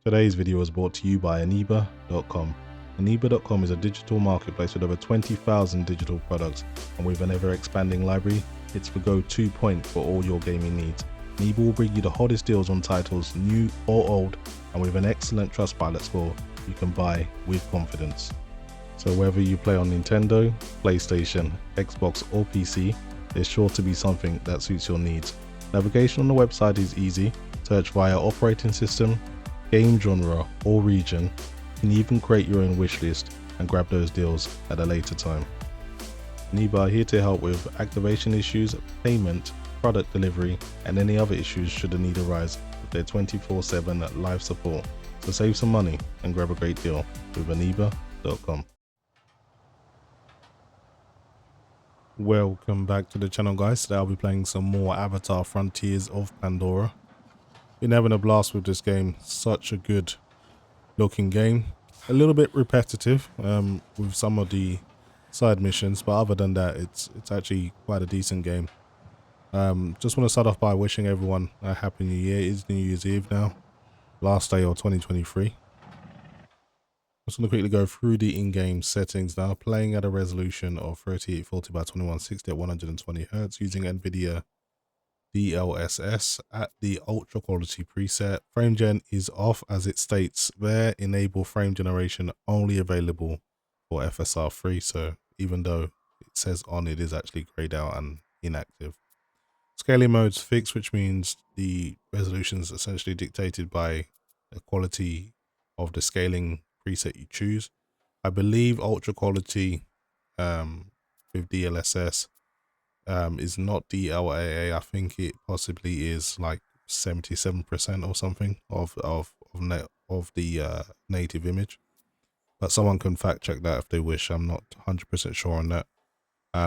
Today's video was brought to you by Aniba.com. Aniba.com is a digital marketplace with over 20,000 digital products, and with an ever-expanding library, it's the go-to point for all your gaming needs. Aniba will bring you the hottest deals on titles, new or old, and with an excellent Trustpilot score, you can buy with confidence. So whether you play on Nintendo, PlayStation, Xbox or PC, there's sure to be something that suits your needs. Navigation on the website is easy. Search via operating system, game genre or region. You can even create your own wish list and grab those deals at a later time. Aniba are here to help with activation issues, payment, product delivery and any other issues should the need arise with their 24/7 live support. So save some money and grab a great deal with Aniba.com. Welcome back to the channel, guys. Today I'll be playing some more Avatar Frontiers of Pandora. Been having a blast with this game. Such a good looking game. A little bit repetitive with some of the side missions, but other than that it's actually quite a decent game. Just want to start off by wishing everyone a happy new year. It's New Year's Eve now, last day of 2023. I'm just going to quickly go through the in-game settings now. Playing at a resolution of 3840 by 2160 at 120 Hz using NVIDIA DLSS at the Ultra Quality preset. Frame gen is off as it states there. Enable frame generation only available for FSR 3. So even though it says on, it is actually grayed out and inactive. Scaling mode's fixed, which means the resolution is essentially dictated by the quality of the scaling preset you choose. I believe Ultra Quality with DLSS is not DLAA. I think it possibly is like 77% or something of the native image, but someone can fact check that if they wish. I'm not 100% sure on that.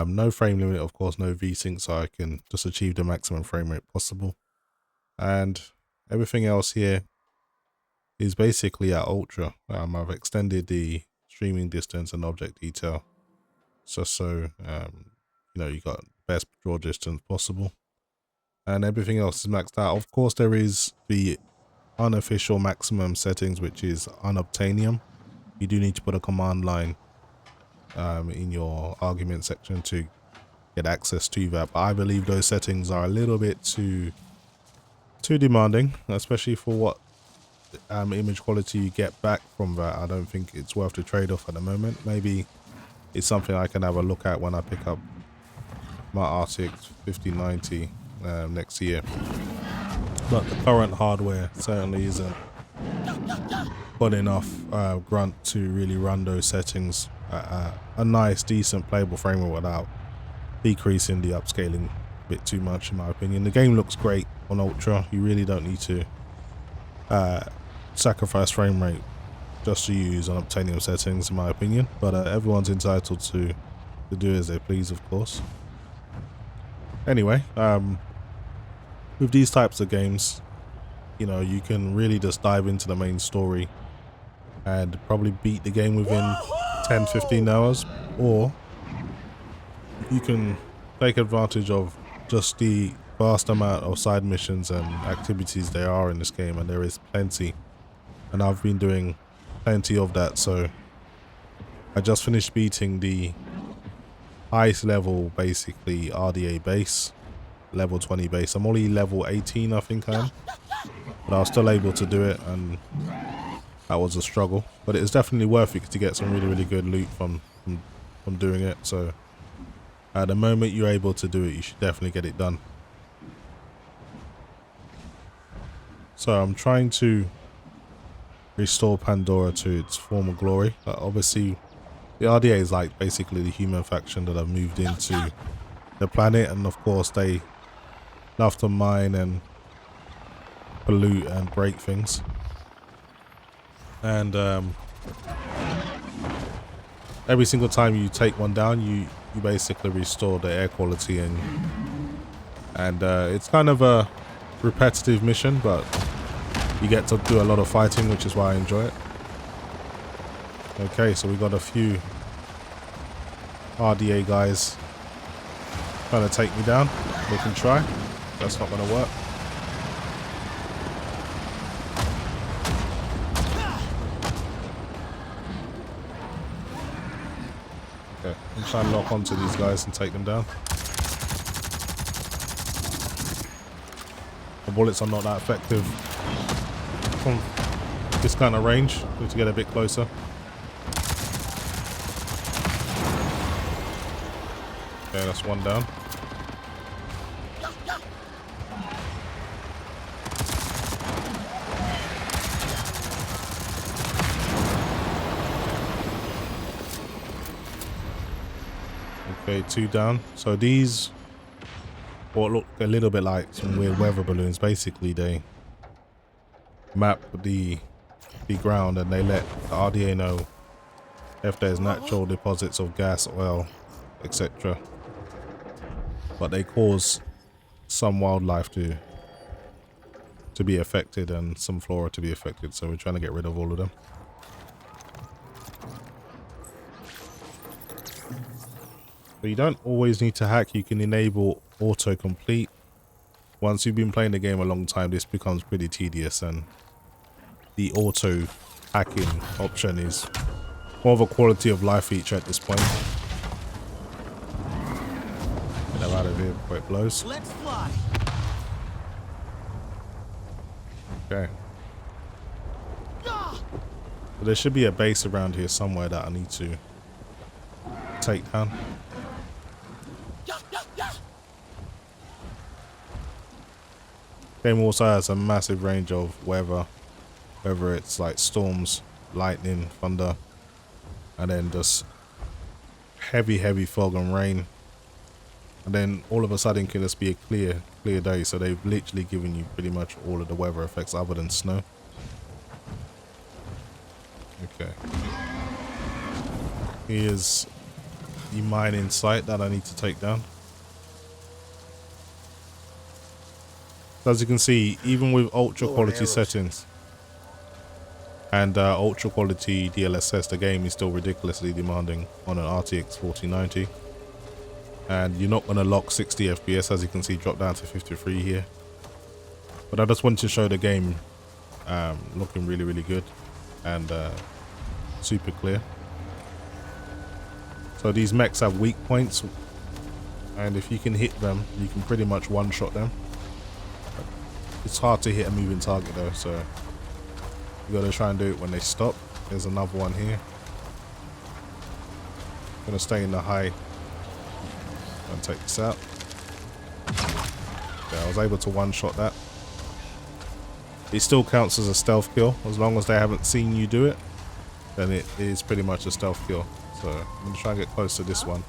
No frame limit, of course, no VSync, so I can just achieve the maximum frame rate possible, and everything else here is basically at ultra. I've extended the streaming distance and object detail just so you know, you got best draw distance possible, and everything else is maxed out. Of course, there is the unofficial maximum settings, which is unobtainium. You do need to put a command line in your argument section to get access to that, but I believe those settings are a little bit too demanding, especially for what image quality you get back from that. I don't think it's worth the trade-off at the moment. Maybe it's something I can have a look at when I pick up my RTX 5090 next year, but the current hardware certainly isn't got enough grunt to really run those settings at a nice decent playable frame rate without decreasing the upscaling a bit too much, in my opinion. The game looks great on ultra. You really don't need to sacrifice frame rate just to use unobtainium settings, in my opinion, but everyone's entitled to do as they please, of course. Anyway, with these types of games, you know, you can really just dive into the main story and probably beat the game within 10-15 hours, or you can take advantage of just the vast amount of side missions and activities there are in this game, and there is plenty, and I've been doing plenty of that. So I just finished beating the highest level, basically RDA base, level 20 base. I'm only level 18, I think I am, but I was still able to do it, and that was a struggle, but it was definitely worth it to get some really good loot from doing it. So at the moment you're able to do it, you should definitely get it done. So I'm trying to restore Pandora to its former glory. Obviously the RDA is like basically the human faction that have moved into the planet, and of course they love to mine and pollute and break things, and every single time you take one down, you basically restore the air quality, and it's kind of a repetitive mission, but you get to do a lot of fighting, which is why I enjoy it. Okay, so we got a few RDA guys trying to take me down. We can try. That's not going to work. Okay, I'm trying to lock onto these guys and take them down. The bullets are not that effective from this kind of range. Need to get a bit closer. Okay, that's one down. Okay, two down. So these what look a little bit like some weird weather balloons. Basically, they map the ground and they let the RDA know if there's natural deposits of gas, oil, etc. But they cause some wildlife to be affected and some flora to be affected. So we're trying to get rid of all of them. But you don't always need to hack. You can enable autocomplete. Once you've been playing the game a long time, this becomes pretty tedious, and the auto hacking option is more of a quality of life feature at this point. Get them out of here before it blows. Let's fly. Okay. So there should be a base around here somewhere that I need to take down. Game also has a massive range of weather, whether it's like storms, lightning, thunder, and then just heavy fog and rain, and then all of a sudden can just be a clear day. So they've literally given you pretty much all of the weather effects other than snow. Okay, here's the mining site that I need to take down. As you can see, even with ultra quality settings and ultra quality DLSS, the game is still ridiculously demanding on an RTX 4090. And you're not going to lock 60 FPS, as you can see, drop down to 53 here. But I just wanted to show the game looking really good and super clear. So these mechs have weak points, and if you can hit them, you can pretty much one-shot them. It's hard to hit a moving target though, so you gotta try and do it when they stop. There's another one here. Gonna stay in the high and take this out. Yeah, I was able to one-shot that. It still counts as a stealth kill. As long as they haven't seen you do it, then it is pretty much a stealth kill. So I'm gonna try and get close to this one.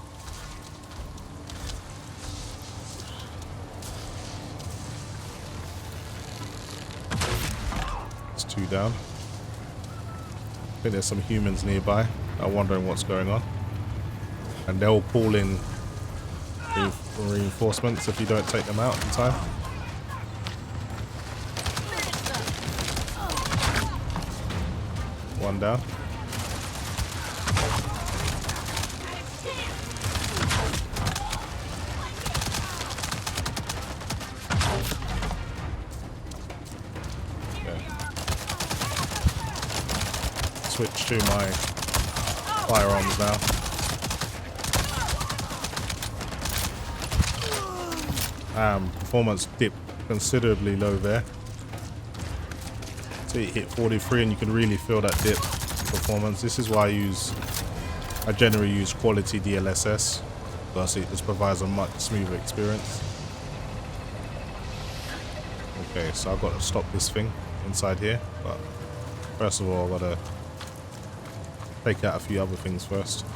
Two down. I think there's some humans nearby are wondering what's going on, and they'll call in reinforcements if you don't take them out in time. One down. Switch to my firearms now. Performance dipped considerably low there. So it hit 43 and you can really feel that dip in performance. This is why I generally use quality DLSS, because it just provides a much smoother experience. Okay, so I've got to stop this thing inside here, but first of all I've got to take out a few other things first.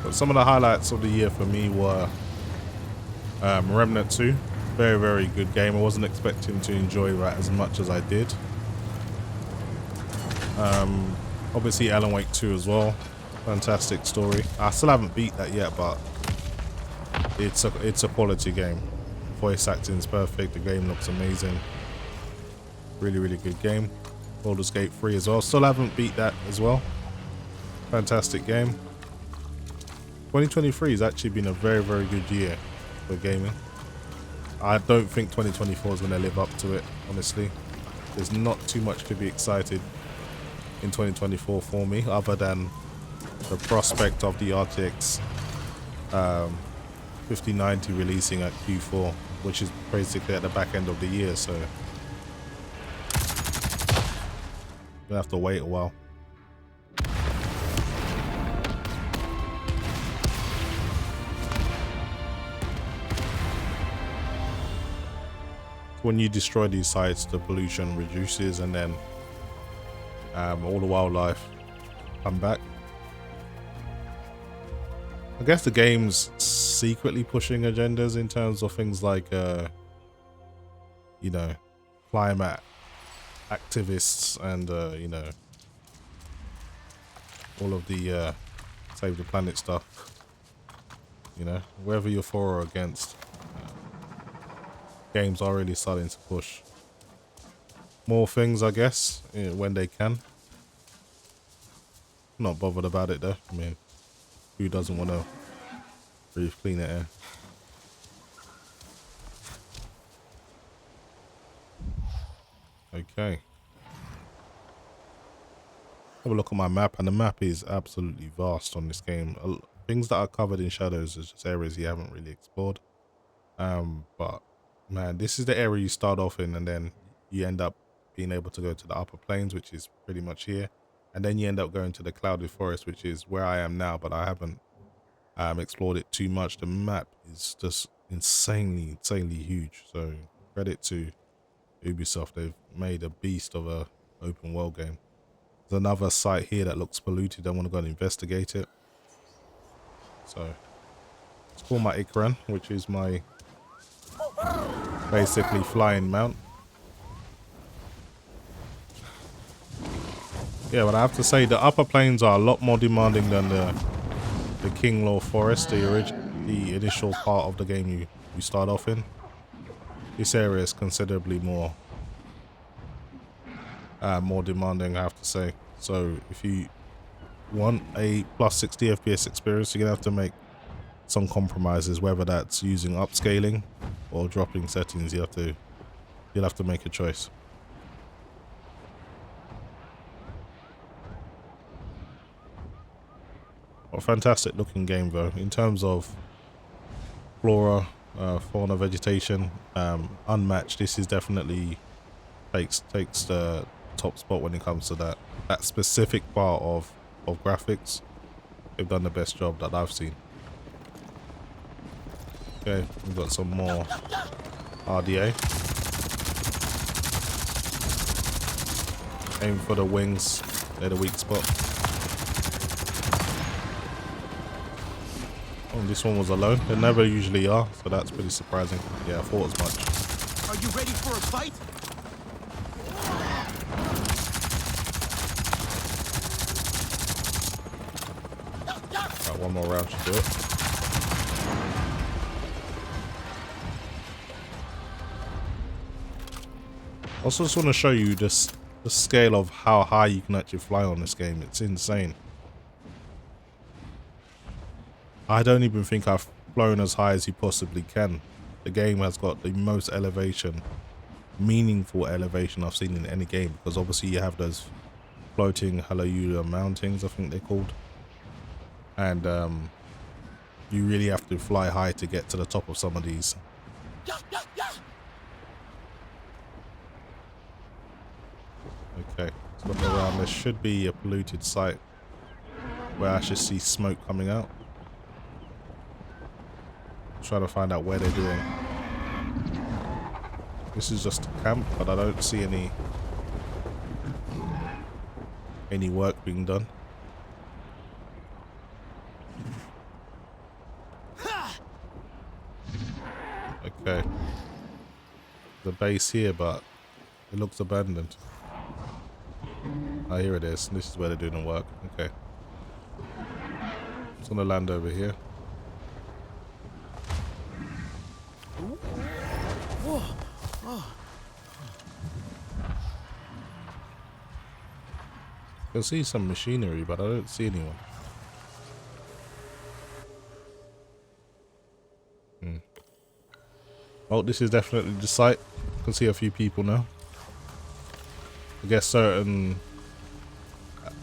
But some of the highlights of the year for me were Remnant 2. Very good game. I wasn't expecting to enjoy that as much as I did. Obviously Alan Wake 2 as well. Fantastic story. I still haven't beat that yet, but it's a quality game. Voice acting is perfect. The game looks amazing. Really good game. Baldur's Gate 3 as well. Still haven't beat that as well. Fantastic game. 2023 has actually been a very good year for gaming. I don't think 2024 is going to live up to it, honestly. there's not too much to be excited in 2024 for me, other than the prospect of the RTX 5090 releasing at Q4, which is basically at the back end of the year, so we'll have to wait a while. When you destroy these sites, the pollution reduces, and then all the wildlife come back. I guess the game's secretly pushing agendas in terms of things like, you know, climate activists and, you know, all of the save the planet stuff. You know, whether you're for or against, games are really starting to push more things, I guess, when they can. Not bothered about it though. I mean, who doesn't want to breathe cleaner air? Okay. Have a look at my map, and the map is absolutely vast on this game. Things that are covered in shadows is just areas you haven't really explored. But man, this is the area you start off in, and then you end up being able to go to the upper plains, which is pretty much here, and then you end up going to the clouded forest, which is where I am now, but I haven't explored it too much. The map is just insanely huge, so credit to Ubisoft. They've made a beast of a open world game. There's another site here that looks polluted. I want to go and investigate it, so it's called my Ikran, which is my basically flying mount. Yeah, but I have to say the upper plains are a lot more demanding than the King Law Forest, the initial part of the game you start off in. This area is considerably more demanding, I have to say. So if you want a plus 60 FPS experience, you're gonna have to make some compromises, whether that's using upscaling or dropping settings. You'll have to make a choice. A fantastic looking game though, in terms of flora, fauna, vegetation, unmatched. This is definitely takes the top spot when it comes to that specific part of graphics. They've done the best job that I've seen. Okay, we've got some more RDA. Aim for the wings, they're the weak spot. Oh, this one was alone. They never usually are, so that's pretty surprising. Yeah, I thought as much. Are you ready for a fight? Got one more round to do it. Also just want to show you the scale of how high you can actually fly on this game. It's insane. I don't even think I've flown as high as you possibly can. The game has got the most elevation, meaningful elevation I've seen in any game, because obviously you have those floating hallelujah mountings, I think they're called, and you really have to fly high to get to the top of some of these. Okay, let's look around. There should be a polluted site where I should see smoke coming out. Trying to find out where they're doing. This is just a camp, but I don't see any work being done. Okay. The base here, but it looks abandoned. Oh, here it is. This is where they're doing the work. Okay. It's gonna land over here. I can see some machinery, but I don't see anyone. Oh, this is definitely the site. I can see a few people now. I guess certain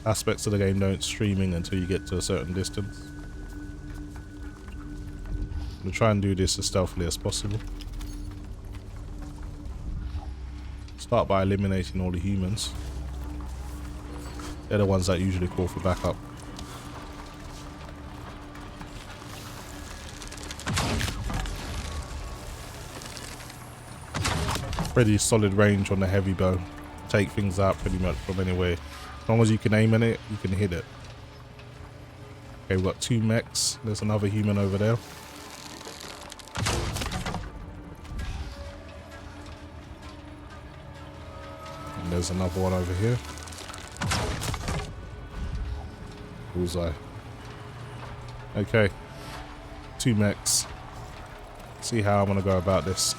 aspects of the game don't streaming until you get to a certain distance. I'm gonna try and do this as stealthily as possible. Start by eliminating all the humans. They're the ones that usually call for backup. Pretty solid range on the heavy bow. Take things out pretty much from anywhere. As long as you can aim in it, you can hit it. Okay, we've got 2 mechs. There's another human over there. And there's another one over here. Bullseye. Okay. 2 mechs. See how I'm gonna go about this.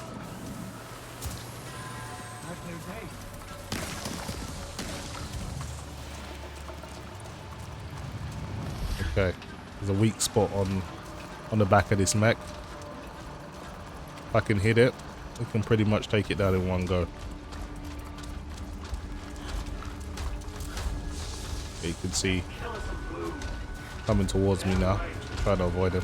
Okay, there's a weak spot on the back of this mech. If I can hit it, we can pretty much take it down in one go. Okay, you can see coming towards me now. Try to avoid him.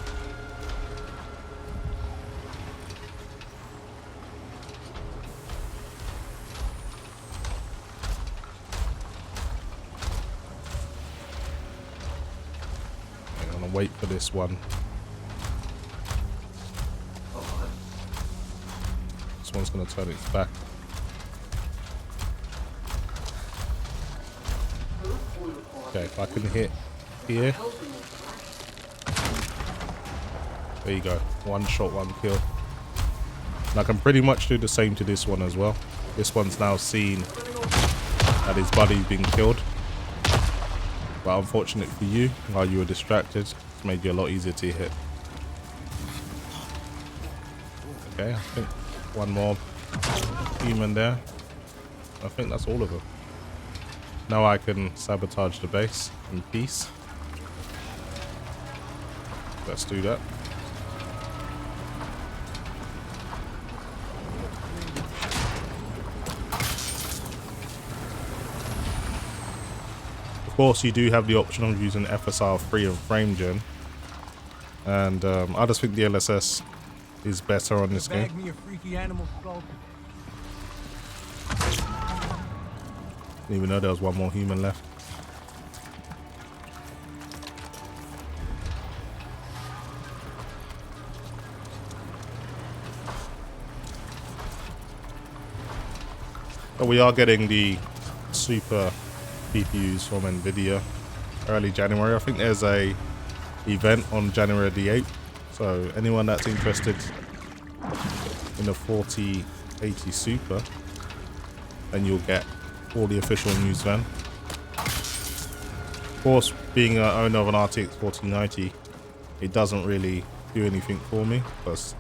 Wait for this one. This one's going to turn its back. Okay, if I can hit here. There you go. One shot, one kill. And I can pretty much do the same to this one as well. This one's now seen that his buddy's been killed. But unfortunate for you, while you were distracted, it's made you a lot easier to hit. Okay, I think one more human there. I think that's all of them. Now I can sabotage the base in peace. Let's do that. Of course, you do have the option of using FSR 3 and frame gen, and I just think DLSS is better on this game. Me a freaky animal sculpture. Didn't even know there was one more human left. But we are getting the super PPUs from NVIDIA early January. I think there's a event on January the 8th. So anyone that's interested in the 4080 Super, then you'll get all the official news then. Of course, being an owner of an RTX 4090, it doesn't really do anything for me because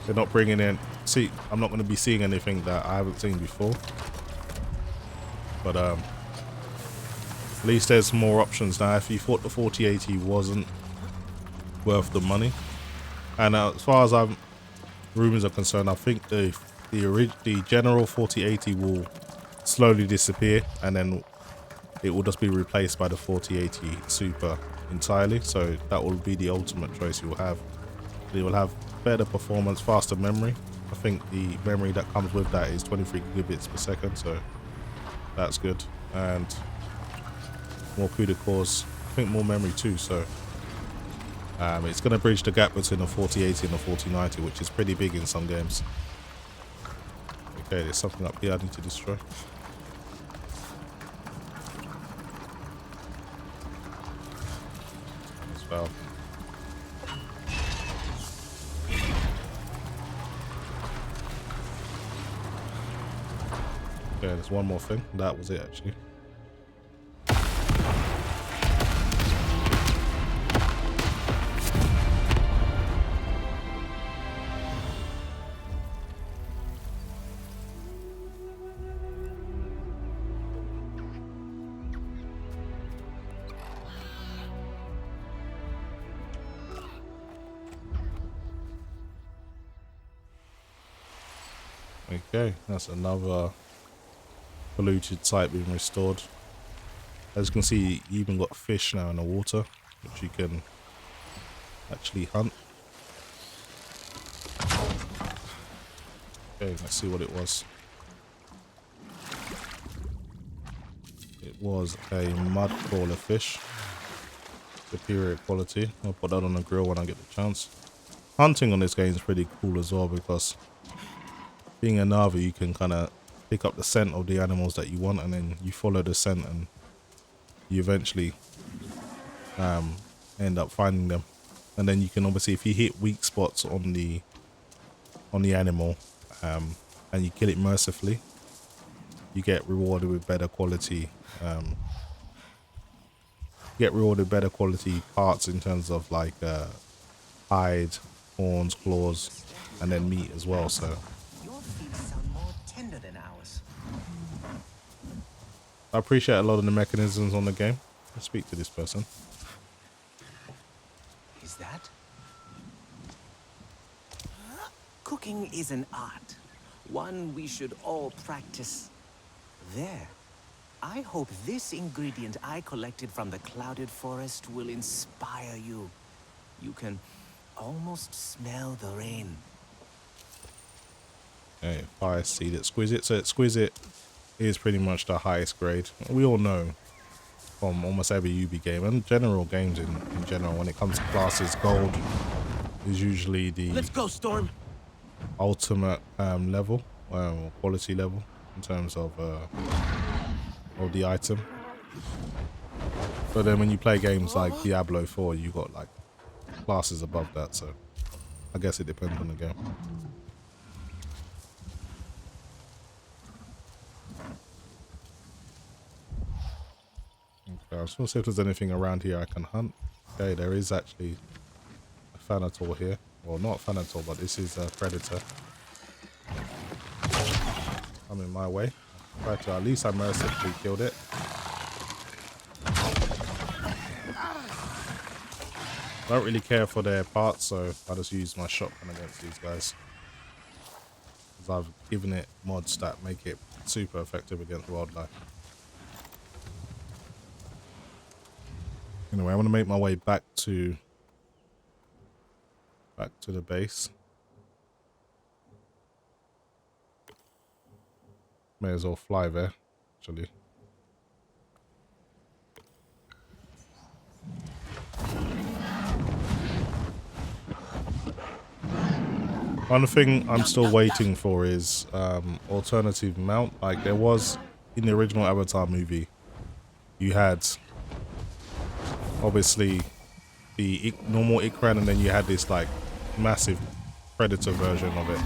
they're not bringing in. See, I'm not going to be seeing anything that I haven't seen before. But at least there's more options now. If you thought the 4080 wasn't worth the money, and as far as rumors are concerned, I think the general 4080 will slowly disappear, and then it will just be replaced by the 4080 Super entirely. So that will be the ultimate choice you will have. It will have better performance, faster memory. I think the memory that comes with that is 23 gigabits per second, so that's good. And more CUDA cores, I think more memory too, so it's going to bridge the gap between the 4080 and the 4090, which is pretty big in some games. Okay, there's something up here I need to destroy. As well. Okay, there's one more thing. That was it actually. Okay, that's another polluted site being restored. As you can see, you even got fish now in the water, which you can actually hunt. Okay, let's see what it was. It was a mud crawler fish. Superior quality. I'll put that on the grill when I get the chance. Hunting on this game is pretty cool as well, because being a Navi, you can kind of pick up the scent of the animals that you want, and then you follow the scent and you eventually end up finding them. And then you can obviously, if you hit weak spots on the animal and you kill it mercifully, you get rewarded with better quality parts in terms of like hide, horns, claws, and then meat as well. So Your feet sound more tender than ours. I appreciate a lot of the mechanisms on the game. Let's speak to this person. Is that? Cooking is an art, one we should all practice. There. I hope this ingredient I collected from the clouded forest will inspire you. You can almost smell the rain. Okay, fire seed exquisite. So exquisite is pretty much the highest grade. We all know from almost every UB game and general games in general, when it comes to classes, gold is usually the Let's go, Storm. ultimate level, or quality level in terms of the item. But then when you play games like Diablo 4, you got like classes above that, so I guess it depends on the game. Okay, I just want to see if there's anything around here I can hunt. Okay, there is actually a Thanator here. Well, not Thanator, but this is a Predator coming my way. Try to, at least I mercifully killed it. Don't really care for their parts, so I just use my shotgun against these guys, because I've given it mods that make it super effective against wildlife. Anyway, I want to make my way back to the base. May as well fly there, actually. One thing I'm still waiting for is alternative mount. Like there was in the original Avatar movie, you had obviously the normal Ikran, and then you had this like massive Predator version of it,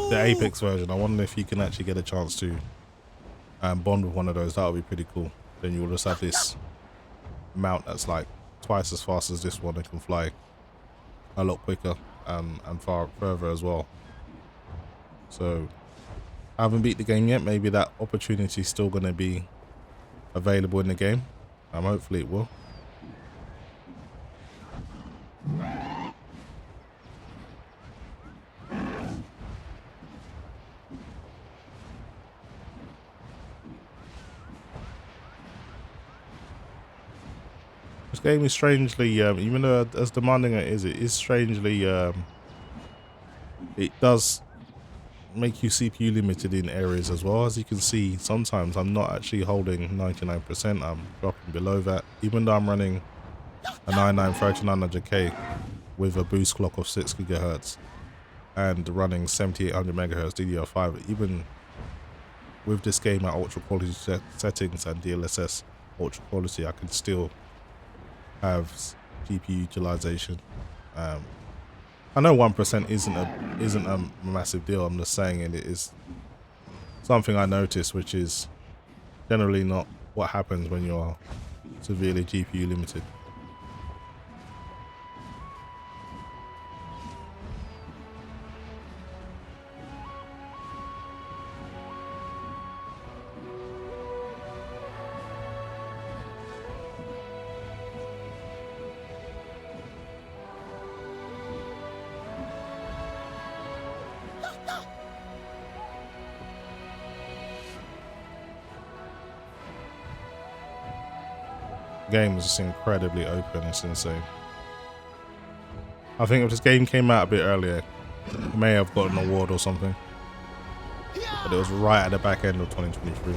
the Apex version. I wonder if you can actually get a chance to bond with one of those. That would be pretty cool. Then you'll just have this mount that's like twice as fast as this one and can fly a lot quicker and far further as well. So I haven't beat the game yet. Maybe that opportunity is still going to be available in the game. Hopefully it will. This game is strangely, even though as demanding as it is strangely, it does make you CPU limited in areas as well. As you can see, sometimes I'm not actually holding 99%, I'm dropping below that, even though I'm running a 3900K with a boost clock of 6 GHz and running 7800 MHz DDR5. Even with this game at ultra quality settings and DLSS ultra quality, I can still have GPU utilization. I know 1% isn't a massive deal. I'm just saying it is something I noticed, which is generally not what happens when you're severely GPU limited. game is just incredibly open. It's insane. I think if this game came out a bit earlier, it may have got an award or something. But it was right at the back end of 2023.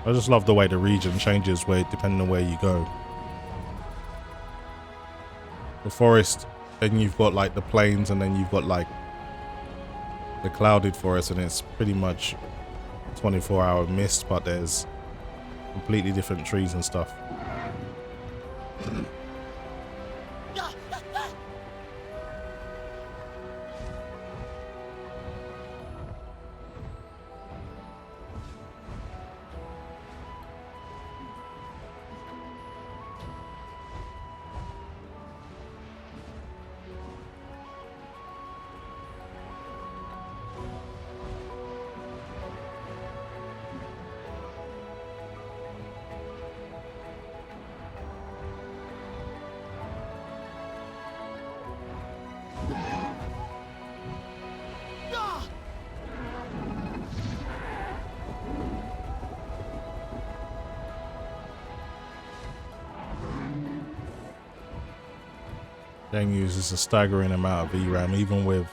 I just love the way the region changes depending on where you go. The forest, then you've got like the plains, and then you've got like the clouded forest, and it's pretty much 24-hour mist, but there's completely different trees and stuff. Game uses a staggering amount of VRAM. Even with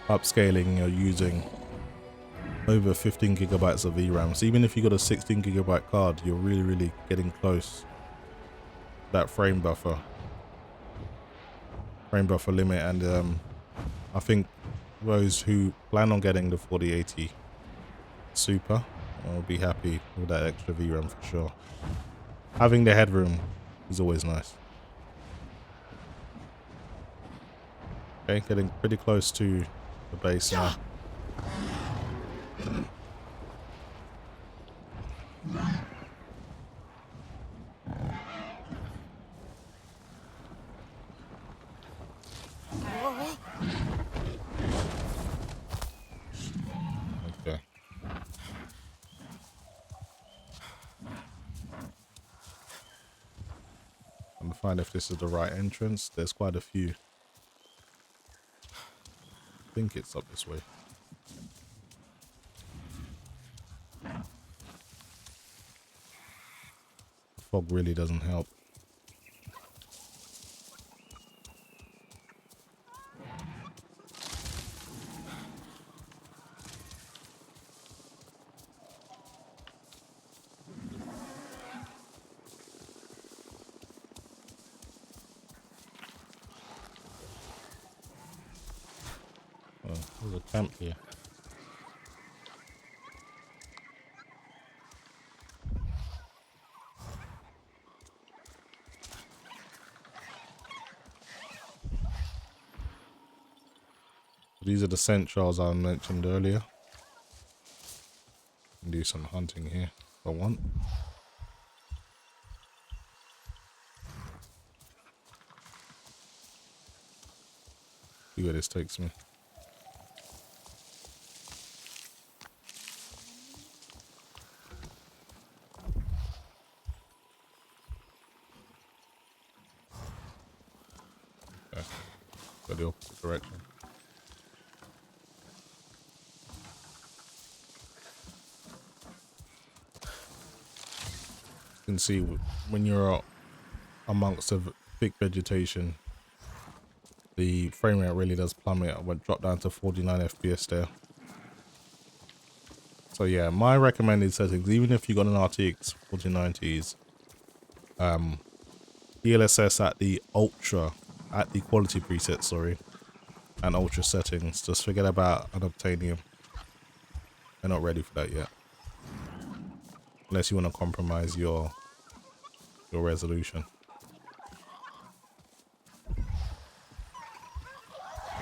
upscaling, you're using over 15 gigabytes of VRAM. So even if you got a 16 gigabyte card, you're really getting close to that frame buffer limit. And I think those who plan on getting the 4080 Super will be happy with that extra VRAM for sure. Having the headroom is always nice. Okay, getting pretty close to the base now. Okay. I'm gonna find if this is the right entrance. There's quite a few. I think it's up this way. The fog really doesn't help. Oh, there's a camp here. These are the centrals I mentioned earlier. Can do some hunting here if I want. See where this takes me. Okay. Go the opposite direction. You can see when you're amongst a thick vegetation, the frame rate really does plummet. I went drop down to 49 FPS there. So yeah, my recommended settings, even if you got an RTX 4090s, DLSS at the quality preset, sorry, and ultra settings. Just forget about unobtainium. They're not ready for that yet. Unless you want to compromise your resolution.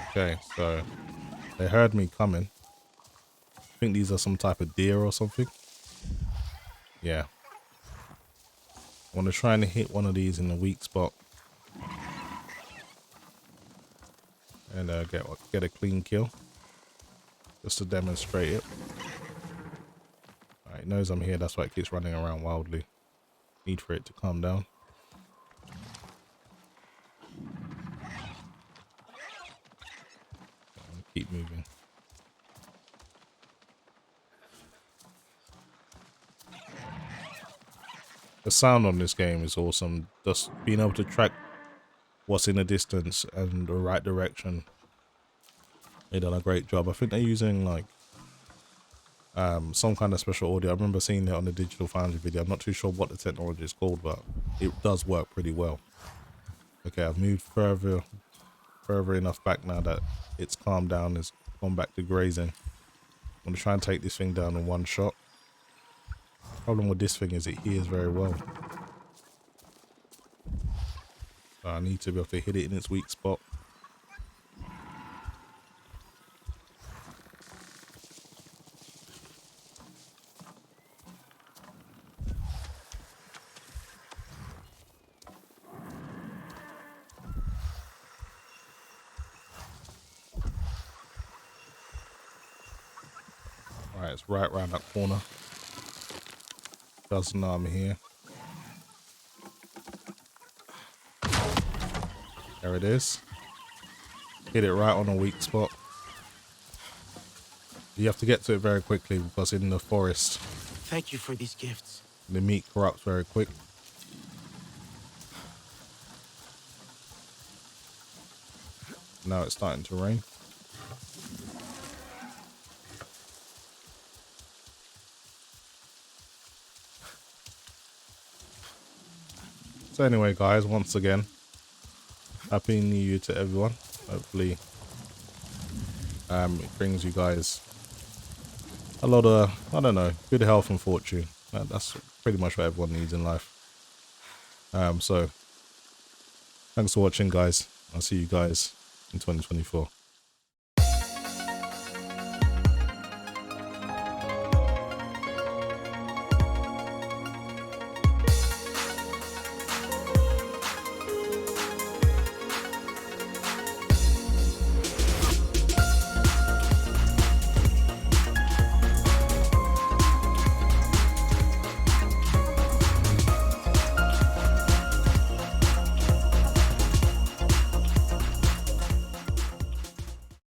Okay, so they heard me coming. I think these are some type of deer or something. Yeah. I want to try and hit one of these in the weak spot. And get a clean kill. Just to demonstrate it. Alright, It knows I'm here, that's why it keeps running around wildly. Need for it to calm down. Keep moving. The sound on this game is awesome. Just being able to track what's in the distance and the right direction. They've done a great job. I think they're using like some kind of special audio. I remember seeing it on the Digital Foundry video. I'm not too sure what the technology is called, but it does work pretty well. Okay, I've moved further enough back now that it's calmed down. It's gone back to grazing. I'm going to try and take this thing down in one shot. Problem with this thing is it hears very well. So I need to be able to hit it in its weak spot. Alright, it's right around that corner. Doesn't know I'm here. There it is. Hit it right on a weak spot. You have to get to it very quickly because in the forest, Thank you for these gifts. the meat corrupts very quick. Now it's starting to rain. So anyway, guys, once again, Happy New Year to everyone. Hopefully it brings you guys a lot of, I don't know, good health and fortune. That's pretty much what everyone needs in life. So thanks for watching, guys. I'll see you guys in 2024.